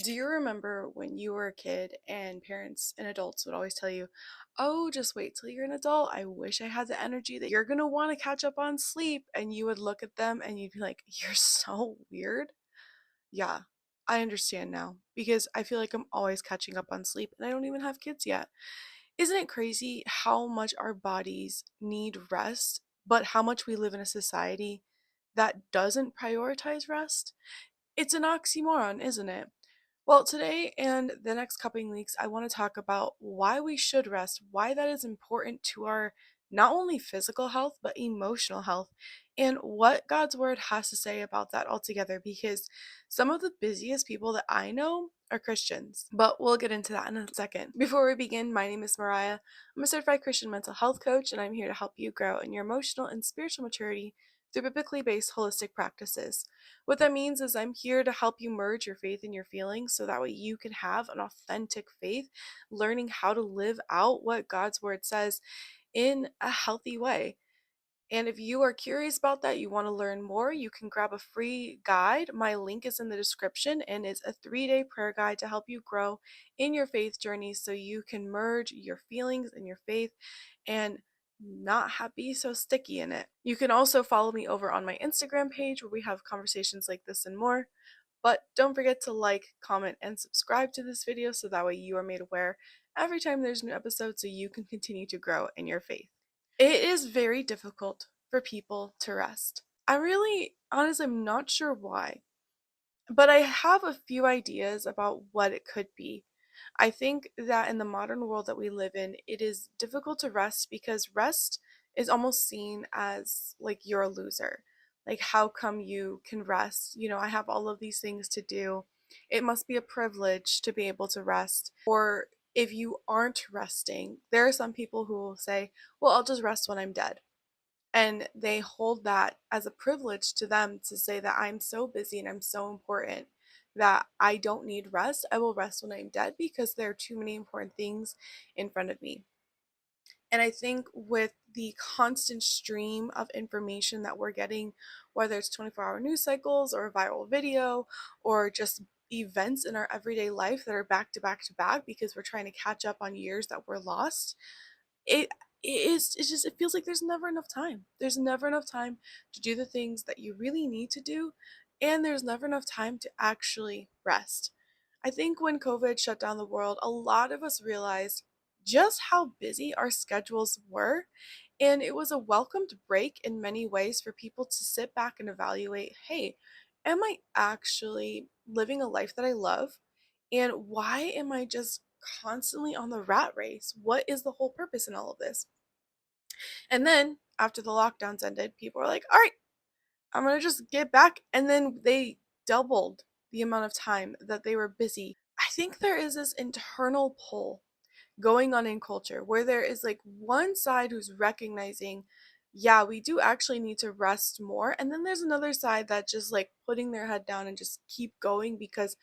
Do you remember when you were a kid and parents and adults would always tell you, "Oh, just wait till you're an adult. I wish I had the energy that you're going to want to catch up on sleep." And you would look at them and you'd be like, "You're so weird." Yeah, I understand now because I feel like I'm always catching up on sleep and I don't even have kids yet. Isn't it crazy how much our bodies need rest, but how much we live in a society that doesn't prioritize rest? It's an oxymoron, isn't it? Well, today and the next couple weeks, I want to talk about why we should rest, why that is important to our not only physical health, but emotional health, and what God's word has to say about that altogether. Because some of the busiest people that I know are Christians, but we'll get into that in a second. Before we begin, my name is Mariah. I'm a certified Christian mental health coach, and I'm here to help you grow in your emotional and spiritual maturity through biblically based holistic practices. What that means is I'm here to help you merge your faith and your feelings so that way you can have an authentic faith, learning how to live out what God's word says in a healthy way. And if you are curious about that, you want to learn more, you can grab a free guide. My link is in the description and it's a 3-day prayer guide to help you grow in your faith journey so you can merge your feelings and your faith and not be so sticky in it. You can also follow me over on my Instagram page where we have conversations like this and more. But don't forget to like, comment, and subscribe to this video so that way you are made aware every time there's a new episode so you can continue to grow in your faith. It is very difficult for people to rest. I really, honestly, I'm not sure why, but I have a few ideas about what it could be. I think that in the modern world that we live in, it is difficult to rest because rest is almost seen as like you're a loser. Like, how come you can rest? I have all of these things to do. It must be a privilege to be able to rest. Or if you aren't resting, there are some people who will say, well, I'll just rest when I'm dead. And they hold that as a privilege to them to say that I'm so busy and I'm so important that I don't need rest. I will rest when I'm dead because there are too many important things in front of me. And I think with the constant stream of information that we're getting, whether it's 24-hour news cycles or a viral video or just events in our everyday life that are back to back to back because we're trying to catch up on years that were lost, it it feels like there's never enough time. There's never enough time to do the things that you really need to do, and there's never enough time to actually rest. I think when COVID shut down the world, a lot of us realized just how busy our schedules were, and it was a welcomed break in many ways for people to sit back and evaluate, hey, am I actually living a life that I love? And why am I just constantly on the rat race? What is the whole purpose in all of this? And then after the lockdowns ended, people were like, all right, I'm going to just get back. And then they doubled the amount of time that they were busy. I think there is this internal pull going on in culture where there is like one side who's recognizing, yeah, we do actually need to rest more. And then there's another side that just like putting their head down and just keep going because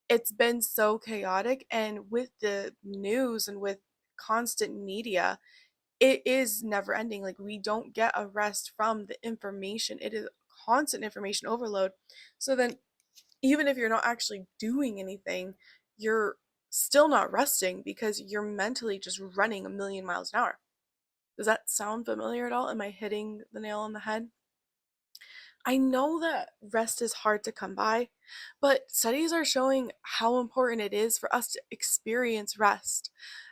it's been so chaotic. And with the news and with constant media, it is never ending. Like, we don't get a rest from the information. It is constant information overload. So then, even if you're not actually doing anything, you're still not resting because you're mentally just running a million miles an hour. Does that sound familiar at all? Am I hitting the nail on the head? I know that rest is hard to come by, but studies are showing how important it is for us to experience rest.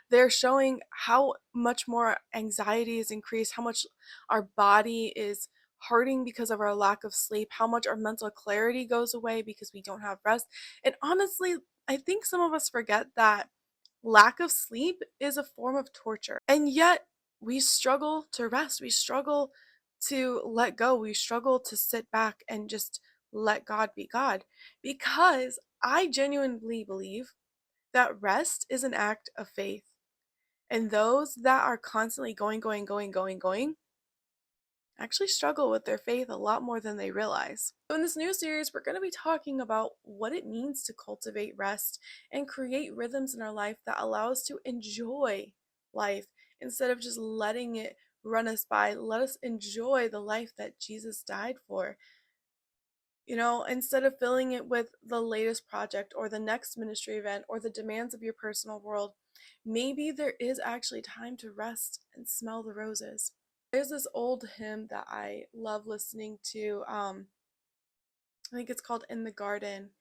They're showing how much more anxiety is increased, how much our body is hurting because of our lack of sleep, how much our mental clarity goes away because we don't have rest. And honestly, I think some of us forget that lack of sleep is a form of torture. And yet, we struggle to rest. We struggle to let go. We struggle to sit back and just let God be God. Because I genuinely believe that rest is an act of faith. And those that are constantly going, actually struggle with their faith a lot more than they realize. So, in this new series, we're going to be talking about what it means to cultivate rest and create rhythms in our life that allow us to enjoy life instead of just letting it run us by. Let us enjoy the life that Jesus died for. Instead of filling it with the latest project or the next ministry event or the demands of your personal world, maybe there is actually time to rest and smell the roses. There's this old hymn that I love listening to. I think it's called In the Garden.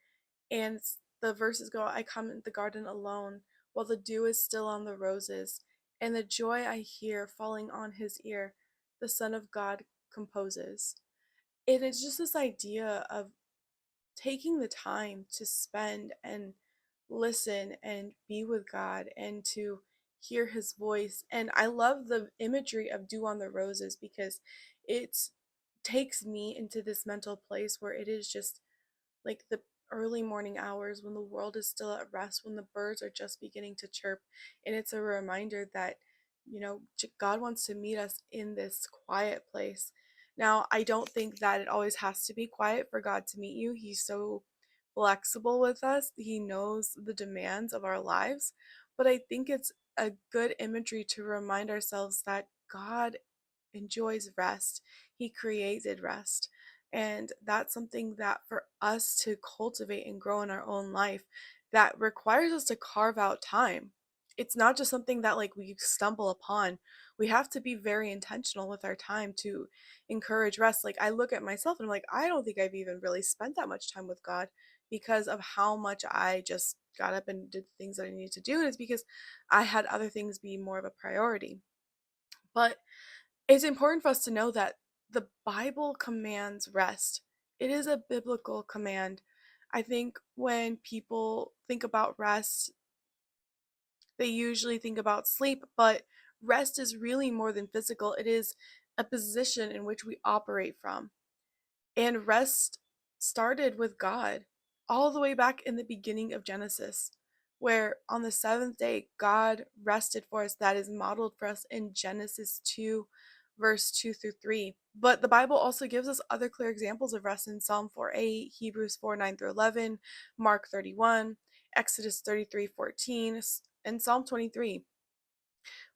And the verses go, I come in the garden alone, while the dew is still on the roses, and the joy I hear falling on his ear, the Son of God composes. And it's just this idea of taking the time to spend and listen and be with God and to hear his voice. And I love the imagery of dew on the roses because it takes me into this mental place where it is just like the early morning hours when the world is still at rest, when the birds are just beginning to chirp. And it's a reminder that, God wants to meet us in this quiet place. Now, I don't think that it always has to be quiet for God to meet you. He's so flexible with us, He knows the demands of our lives. But I think it's a good imagery to remind ourselves that God enjoys rest. He created rest. And that's something that for us to cultivate and grow in our own life, that requires us to carve out time. It's not just something that like we stumble upon. We have to be very intentional with our time to encourage rest. Like I look at myself and I'm like, I don't think I've even really spent that much time with God because of how much I just got up and did things that I needed to do. And it's because I had other things be more of a priority. But it's important for us to know that the Bible commands rest. It is a biblical command. I think when people think about rest, they usually think about sleep, but rest is really more than physical. It is a position in which we operate from. And rest started with God all the way back in the beginning of Genesis, where on the seventh day, God rested for us. That is modeled for us in Genesis 2, verse 2 through 3. But the Bible also gives us other clear examples of rest in Psalm 4:8, Hebrews 4:9 through 11, Mark 31, Exodus 33:14, and Psalm 23.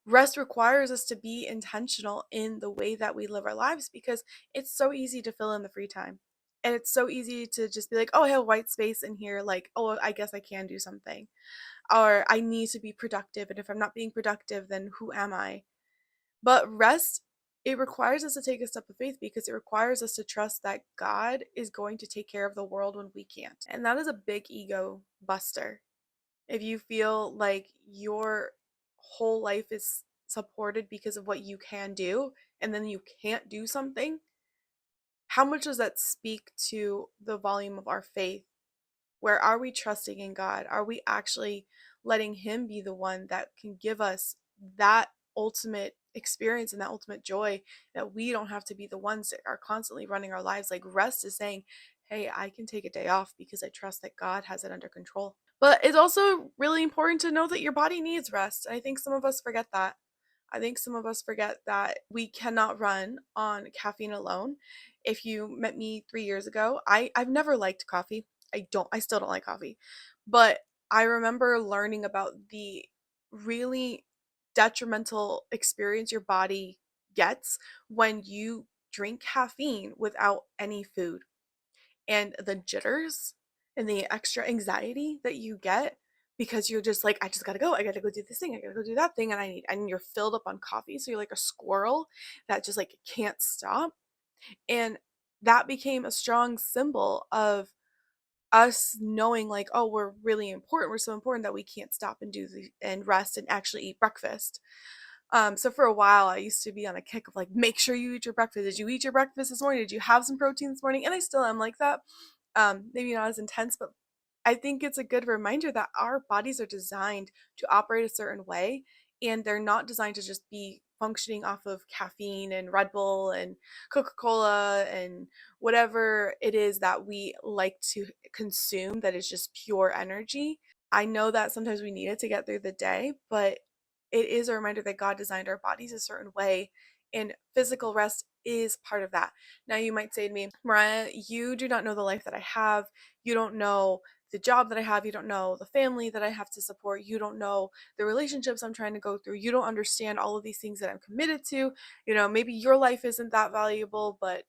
Rest requires us to be intentional in the way that we live our lives because it's so easy to fill in the free time. And it's so easy to just be like, oh, I have white space in here. Like, oh, I guess I can do something. Or I need to be productive. And if I'm not being productive, then who am I? But rest, it requires us to take a step of faith because it requires us to trust that God is going to take care of the world when we can't. And that is a big ego buster. If you feel like your whole life is supported because of what you can do and then you can't do something, how much does that speak to the volume of our faith? Where are we trusting in God? Are we actually letting Him be the one that can give us that ultimate experience and that ultimate joy, that we don't have to be the ones that are constantly running our lives? Like rest is saying, hey, I can take a day off because I trust that God has it under control. But it's also really important to know that your body needs rest. I think some of us forget that. I think some of us forget that we cannot run on caffeine alone. If you met me 3 years ago, I've never liked coffee. I still don't like coffee. But I remember learning about the really detrimental experience your body gets when you drink caffeine without any food, and the jitters and the extra anxiety that you get because you're just like, I just gotta go. I gotta go do this thing. I gotta go do that thing. And you're filled up on coffee. So you're like a squirrel that just like can't stop. And that became a strong symbol of us knowing like, oh, we're really important. We're so important that we can't stop and and rest and actually eat breakfast. So for a while I used to be on a kick of like, make sure you eat your breakfast. Did you eat your breakfast this morning? Did you have some protein this morning? And I still am like that. Maybe not as intense, but I think it's a good reminder that our bodies are designed to operate a certain way, and they're not designed to just be functioning off of caffeine and Red Bull and Coca-Cola and whatever it is that we like to consume that is just pure energy. I know that sometimes we need it to get through the day, but it is a reminder that God designed our bodies a certain way, and physical rest is part of that. Now, you might say to me, Mariah, you do not know the life that I have. You don't know the job that I have. You don't know the family that I have to support. You don't know the relationships I'm trying to go through. You don't understand all of these things that I'm committed to. Maybe your life isn't that valuable, but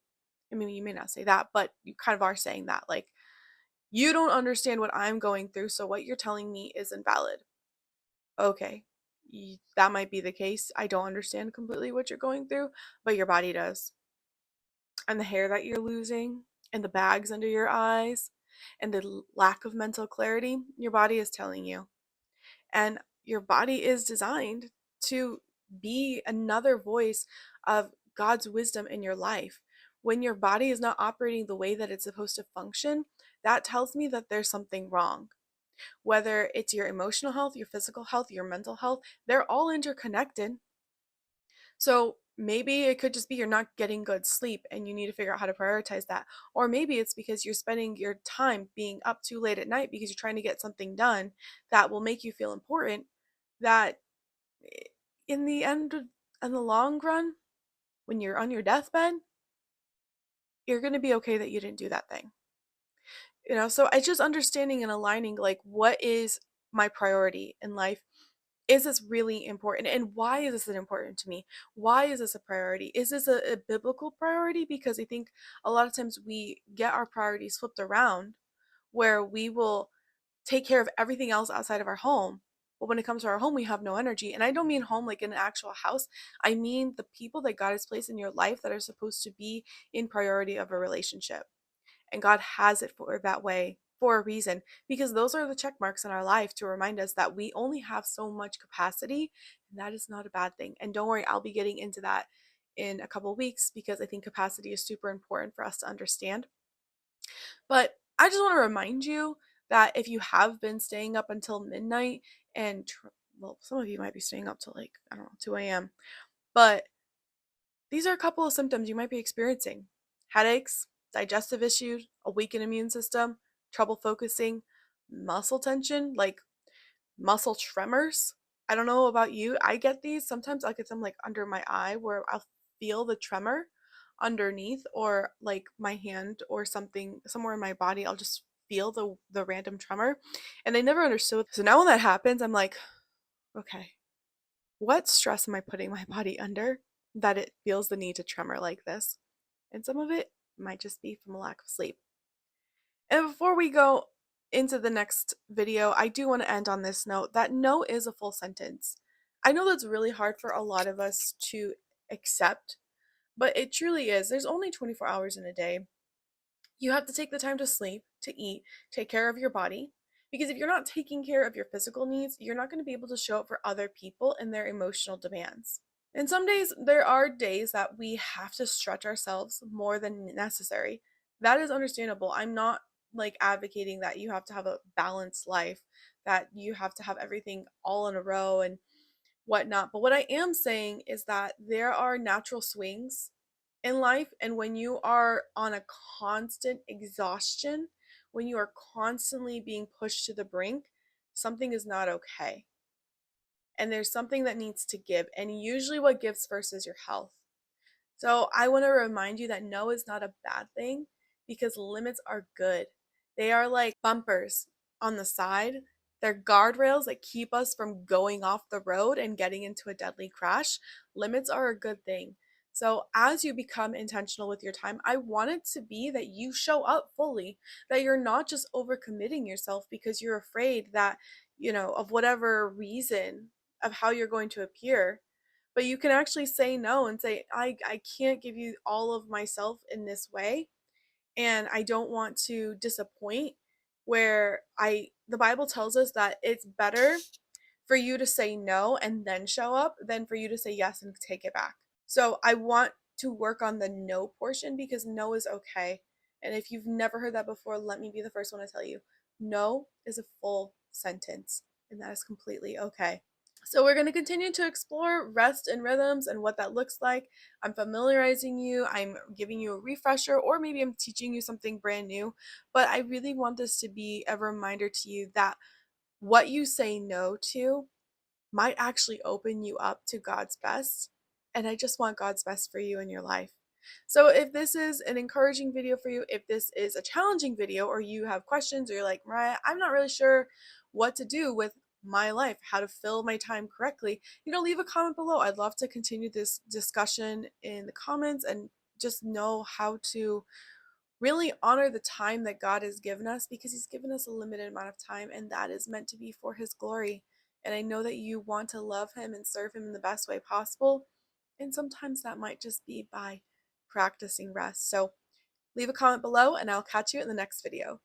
I mean, you may not say that, but you kind of are saying that. Like, you don't understand what I'm going through, so what you're telling me is invalid. Okay, that might be the case. I don't understand completely what you're going through, but your body does. And the hair that you're losing, and the bags under your eyes, and the lack of mental clarity, your body is telling you. And your body is designed to be another voice of God's wisdom in your life. When your body is not operating the way that it's supposed to function, that tells me that there's something wrong. Whether it's your emotional health, your physical health, your mental health, they're all interconnected. So maybe it could just be you're not getting good sleep and you need to figure out how to prioritize that. Or maybe it's because you're spending your time being up too late at night because you're trying to get something done that will make you feel important, that in the end, in the long run, when you're on your deathbed, you're going to be okay that you didn't do that thing. So it's just understanding and aligning, like, what is my priority in life? Is this really important? And why is this important to me? Why is this a priority? Is this a biblical priority? Because I think a lot of times we get our priorities flipped around, where we will take care of everything else outside of our home. But when it comes to our home, we have no energy. And I don't mean home like in an actual house. I mean the people that God has placed in your life that are supposed to be in priority of a relationship. And God has it for that way for a reason, because those are the check marks in our life to remind us that we only have so much capacity, and that is not a bad thing. And don't worry, I'll be getting into that in a couple of weeks because I think capacity is super important for us to understand. But I just want to remind you that if you have been staying up until midnight and well, some of you might be staying up till like, I don't know, 2 a.m. But these are a couple of symptoms you might be experiencing: headaches, digestive issues, a weakened immune system, trouble focusing, muscle tension, like muscle tremors. I don't know about you. I get these. Sometimes I'll get them like under my eye where I'll feel the tremor underneath, or like my hand or something somewhere in my body. I'll just feel the random tremor. And I never understood. So now when that happens, I'm like, okay, what stress am I putting my body under that it feels the need to tremor like this? And some of it might just be from a lack of sleep. And before we go into the next video, I do want to end on this note that no is a full sentence. I know that's really hard for a lot of us to accept, but it truly is. There's only 24 hours in a day. You have to take the time to sleep, to eat, take care of your body. Because if you're not taking care of your physical needs, you're not going to be able to show up for other people and their emotional demands. And some days, there are days that we have to stretch ourselves more than necessary. That is understandable. I'm not like advocating that you have to have a balanced life, that you have to have everything all in a row and whatnot. But what I am saying is that there are natural swings in life. And when you are on a constant exhaustion, when you are constantly being pushed to the brink, something is not okay. And there's something that needs to give. And usually, what gives first is your health. So I want to remind you that no is not a bad thing, because limits are good. They are like bumpers on the side. They're guardrails that keep us from going off the road and getting into a deadly crash. Limits are a good thing. So as you become intentional with your time, I want it to be that you show up fully, that you're not just overcommitting yourself because you're afraid that, of whatever reason of how you're going to appear, but you can actually say no and say, I can't give you all of myself in this way, and I don't want to disappoint. Where I the Bible tells us that it's better for you to say no and then show up than for you to say yes and take it back. So I want to work on the no portion, because no is okay. And if you've never heard that before, let me be the first one to tell you, no is a full sentence, and that is completely okay. So we're going to continue to explore rest and rhythms and what that looks like. I'm familiarizing you, I'm giving you a refresher, or maybe I'm teaching you something brand new. But I really want this to be a reminder to you that what you say no to might actually open you up to God's best. And I just want God's best for you in your life. So if this is an encouraging video for you, if this is a challenging video, or you have questions, or you're like, Mariah, I'm not really sure what to do with my life, how to fill my time correctly, leave a comment below. I'd love to continue this discussion in the comments and just know how to really honor the time that God has given us, because He's given us a limited amount of time and that is meant to be for His glory. And I know that you want to love Him and serve Him in the best way possible. And sometimes that might just be by practicing rest. So leave a comment below and I'll catch you in the next video.